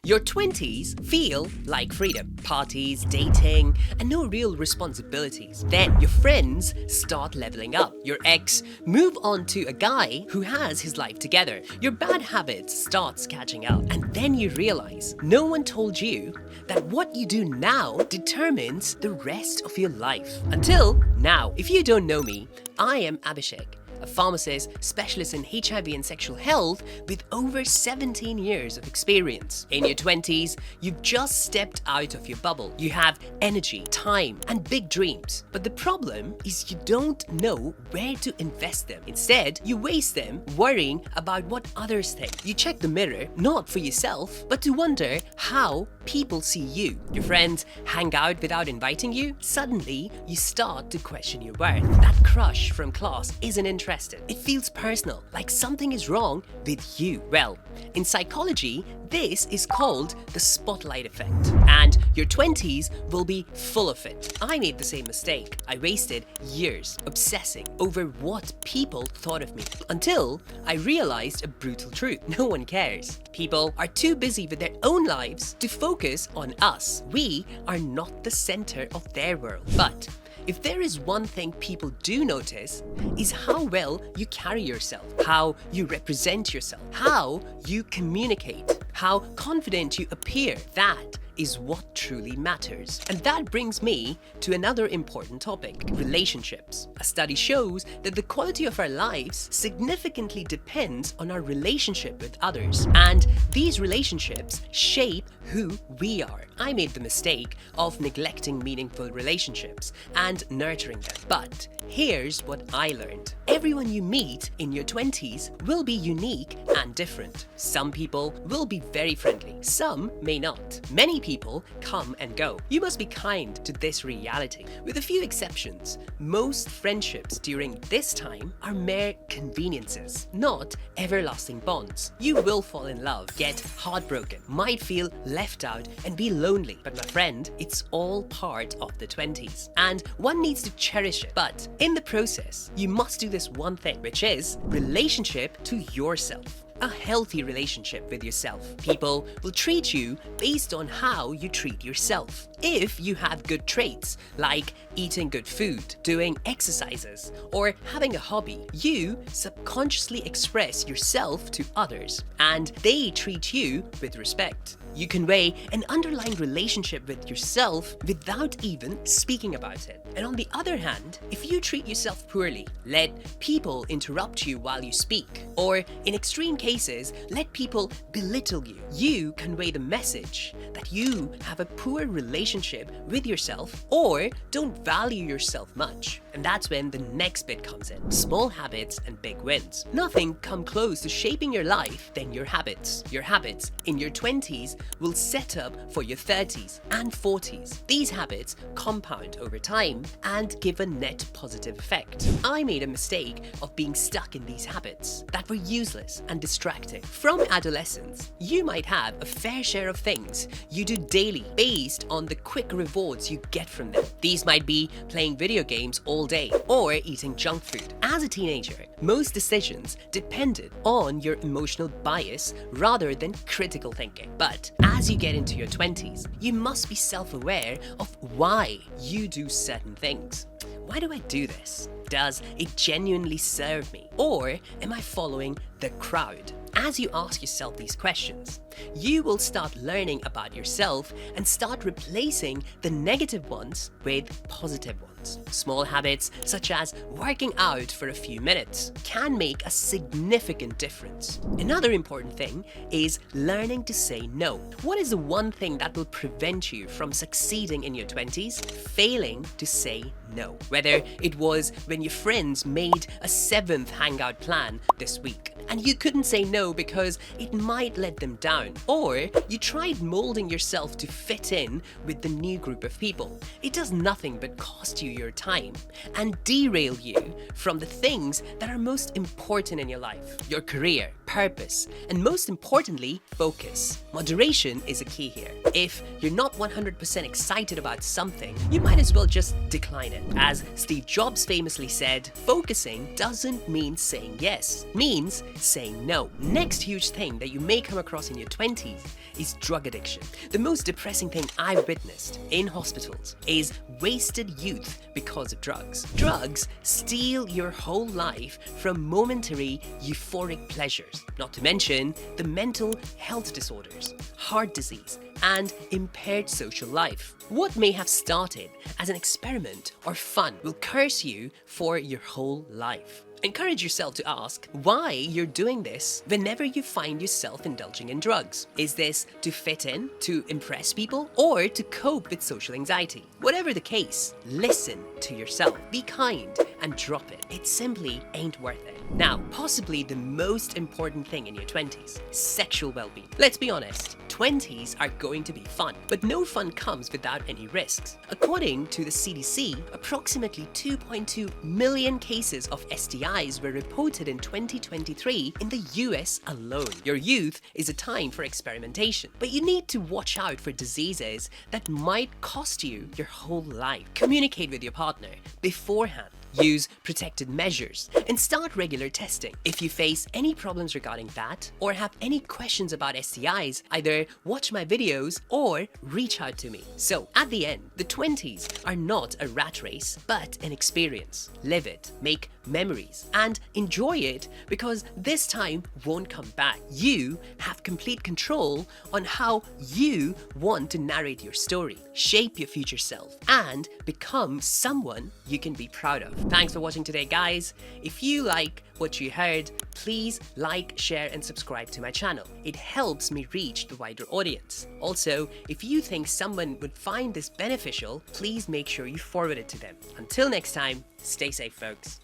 Your 20s feel like freedom, parties, dating, and no real responsibilities. Then your friends start leveling up. Your ex move on to a guy who has his life together. Your bad habits starts catching up. And then you realize no one told you that what you do now determines the rest of your life. Until now. If you don't know me, I am Abhishek, a pharmacist specialist in HIV and sexual health with over 17 years of experience. In your 20s, you've just stepped out of your bubble. You have energy, time, and big dreams. But the problem is you don't know where to invest them. Instead, you waste them worrying about what others think. You check the mirror, not for yourself, but to wonder how people see you. Your friends hang out without inviting you. Suddenly, you start to question your worth. That crush from class isn't interested. It feels personal, like something is wrong with you. Well, in psychology, this is called the spotlight effect. And your 20s will be full of it. I made the same mistake. I wasted years obsessing over what people thought of me until I realized a brutal truth. No one cares. People are too busy with their own lives to focus on us. We are not the center of their world. But if there is one thing people do notice, is how well you carry yourself, how you represent yourself, how you communicate, how confident you appear. That is what truly matters. And that brings me to another important topic, relationships. A study shows that the quality of our lives significantly depends on our relationship with others. And these relationships shape who we are. I made the mistake of neglecting meaningful relationships and nurturing them. But here's what I learned. Everyone you meet in your 20s will be unique and different. Some people will be very friendly, some may not. Many people come and go. You must be kind to this reality. With a few exceptions, most friendships during this time are mere conveniences, not everlasting bonds. You will fall in love, get heartbroken, might feel left out, and be lonely. But my friend, it's all part of the 20s, and one needs to cherish it. But in the process, you must do this one thing, which is relationship to yourself. A healthy relationship with yourself. People will treat you based on how you treat yourself. If you have good traits like eating good food, doing exercises, or having a hobby, you subconsciously express yourself to others and they treat you with respect. You convey an underlying relationship with yourself without even speaking about it. And on the other hand, if you treat yourself poorly, let people interrupt you while you speak, or in extreme cases, let people belittle you, you convey the message that you have a poor relationship with yourself or don't value yourself much. And that's when the next bit comes in. Small habits and big wins. Nothing come close to shaping your life than your habits. Your habits in your 20s will set up for your 30s and 40s. These habits compound over time and give a net positive effect. I made a mistake of being stuck in these habits that were useless and distracting. From adolescence, you might have a fair share of things you do daily based on the quick rewards you get from them. These might be playing video games all day or eating junk food. As a teenager, most decisions depended on your emotional bias rather than critical thinking. But as you get into your 20s, you must be self-aware of why you do certain things. Why do I do this? Does it genuinely serve me? Or am I following the crowd? As you ask yourself these questions, you will start learning about yourself and start replacing the negative ones with positive ones. Small habits such as working out for a few minutes can make a significant difference. Another important thing is learning to say no. What is the one thing that will prevent you from succeeding in your 20s? Failing to say no. Whether it was when your friends made a 7th hangout plan this week and you couldn't say no because it might let them down, or you tried molding yourself to fit in with the new group of people. It does nothing but cost you your time and derail you from the things that are most important in your life, your career, purpose, and most importantly, focus. Moderation is a key here. If you're not 100% excited about something, you might as well just decline it. As Steve Jobs famously said, focusing doesn't mean saying yes, it means saying no. Next huge thing that you may come across in your your 20s is drug addiction. The most depressing thing I've witnessed in hospitals is wasted youth because of drugs. Drugs steal your whole life from momentary euphoric pleasures, not to mention the mental health disorders, heart disease, and impaired social life. What may have started as an experiment or fun will curse you for your whole life. Encourage yourself to ask why you're doing this whenever you find yourself indulging in drugs. Is this to fit in, to impress people, or to cope with social anxiety? Whatever the case, listen to yourself, be kind, and drop it. It simply ain't worth it. Now, possibly the most important thing in your 20s, sexual well-being. Let's be honest, 20s are going to be fun, but no fun comes without any risks. According to the CDC, approximately 2.2 million cases of STIs were reported in 2023 in the US alone. Your youth is a time for experimentation, but you need to watch out for diseases that might cost you your whole life. Communicate with your partner beforehand. Use protective measures and start regular testing. If you face any problems regarding that or have any questions about STIs, either watch my videos or reach out to me. So at the end, the 20s are not a rat race, but an experience. Live it, make memories, and enjoy it because this time won't come back. You have complete control on how you want to narrate your story, shape your future self, and become someone you can be proud of. Thanks for watching today, guys. If you like what you heard, please like, share, and subscribe to my channel. It helps me reach the wider audience. Also, if you think someone would find this beneficial, please make sure you forward it to them. Until next time, stay safe, folks.